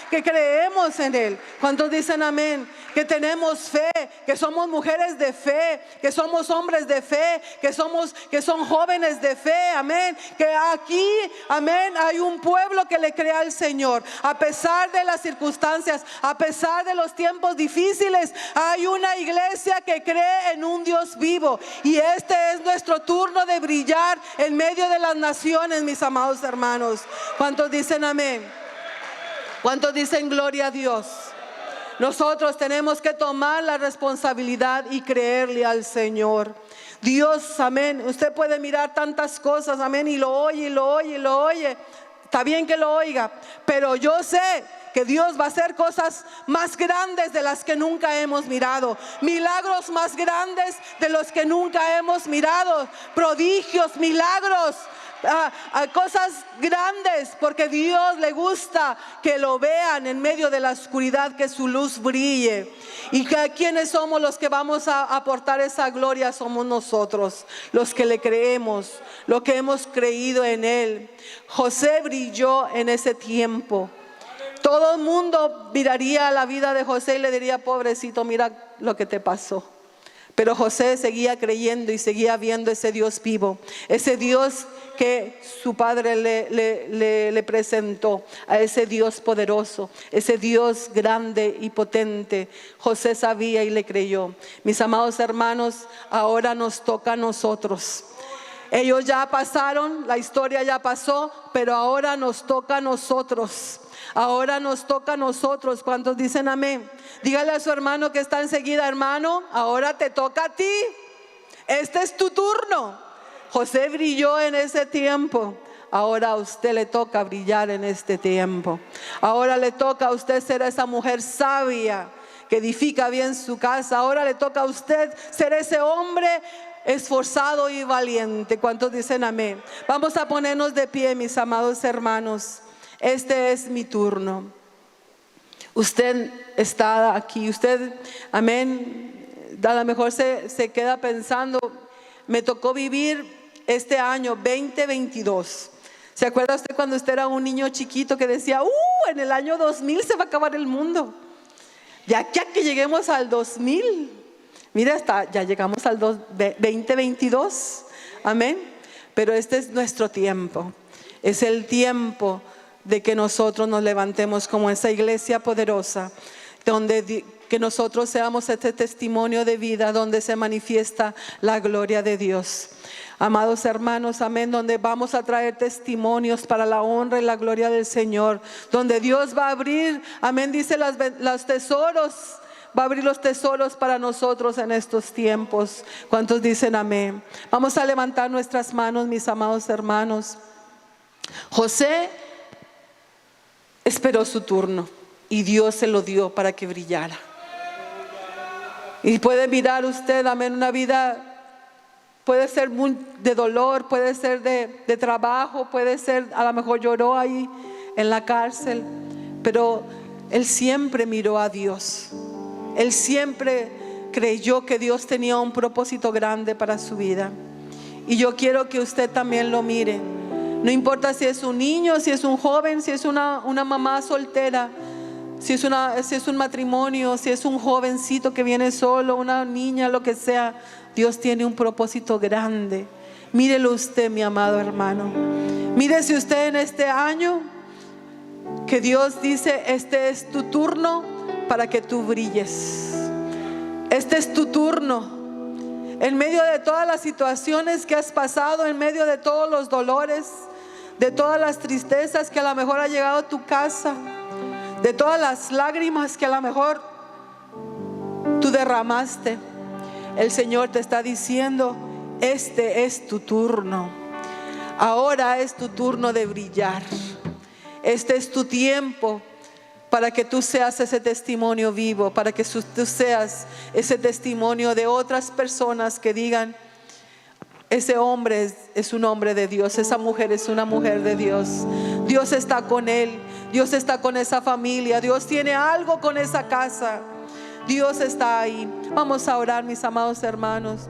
que creemos en Él. ¿Cuántos dicen amén? Que tenemos fe, que somos mujeres de fe, que somos hombres de fe, que son jóvenes de fe, amén. Que aquí, amén, hay un pueblo que le cree al Señor. A pesar de las circunstancias, a pesar de los tiempos difíciles, hay una iglesia que cree en un Dios vivo. Y este es nuestro turno de brillar en medio de las naciones, mis amados hermanos. ¿Cuántos dicen amén? ¿Cuántos dicen gloria a Dios? Nosotros tenemos que tomar la responsabilidad y creerle al Señor. Dios, amén. Usted puede mirar tantas cosas, amén, y lo oye, y lo oye, y lo oye. Está bien que lo oiga, pero yo sé que Dios va a hacer cosas más grandes de las que nunca hemos mirado. Milagros más grandes de los que nunca hemos mirado. Prodigios, milagros. Cosas grandes, porque Dios le gusta que lo vean en medio de la oscuridad, que su luz brille. Y que quienes somos los que vamos a aportar esa gloria, somos nosotros, los que le creemos, los que hemos creído en Él. José brilló en ese tiempo. Todo el mundo miraría la vida de José y le diría: pobrecito, mira lo que te pasó. Pero José seguía creyendo y seguía viendo ese Dios vivo, ese Dios que su padre le presentó, a ese Dios poderoso, ese Dios grande y potente. José sabía y le creyó. Mis amados hermanos, ahora nos toca a nosotros. Ellos ya pasaron, la historia ya pasó, pero ahora nos toca a nosotros. Ahora nos toca a nosotros. ¿Cuántos dicen amén? Dígale a su hermano que está enseguida: hermano, ahora te toca a ti. Este es tu turno. José brilló en ese tiempo. Ahora a usted le toca brillar en este tiempo. Ahora le toca a usted ser esa mujer sabia que edifica bien su casa. Ahora le toca a usted ser ese hombre esforzado y valiente. ¿Cuántos dicen amén? Vamos a ponernos de pie, mis amados hermanos. Este es mi turno. Usted está aquí, usted, amén, a lo mejor se queda pensando: me tocó vivir este año 2022. ¿Se acuerda usted cuando usted era un niño chiquito que decía: en el año 2000 se va a acabar el mundo? Ya que lleguemos al 2000, mira, ya llegamos al 2022, amén. Pero este es nuestro tiempo, es el tiempo de que nosotros nos levantemos como esa iglesia poderosa, que nosotros seamos este testimonio de vida donde se manifiesta la gloria de Dios. Amados hermanos, amén, donde vamos a traer testimonios para la honra y la gloria del Señor, donde Dios va a abrir, amén, dice los tesoros, va a abrir los tesoros para nosotros en estos tiempos. ¿Cuántos dicen amén? Vamos a levantar nuestras manos, mis amados hermanos. José esperó su turno y Dios se lo dio para que brillara. Y puede mirar usted, amén, una vida, puede ser de dolor, puede ser de trabajo, puede ser, a lo mejor lloró ahí en la cárcel, pero él siempre miró a Dios. Él siempre creyó que Dios tenía un propósito grande para su vida. Y yo quiero que usted también lo mire. No importa si es un niño, si es un joven, si es una mamá soltera, si es un matrimonio, si es un jovencito que viene solo, una niña, lo que sea. Dios tiene un propósito grande. Mírelo usted, mi amado hermano. Mírese usted en este año que Dios dice: este es tu turno para que tú brilles. Este es tu turno. En medio de todas las situaciones que has pasado, en medio de todos los dolores, de todas las tristezas que a lo mejor ha llegado a tu casa, de todas las lágrimas que a lo mejor tú derramaste, el Señor te está diciendo: este es tu turno. Ahora es tu turno de brillar. Este es tu tiempo para que tú seas ese testimonio vivo, para que tú seas ese testimonio de otras personas que digan: ese hombre es un hombre de Dios, esa mujer es una mujer de Dios. Dios está con él, Dios está con esa familia, Dios tiene algo con esa casa, Dios está ahí. Vamos a orar, mis amados hermanos.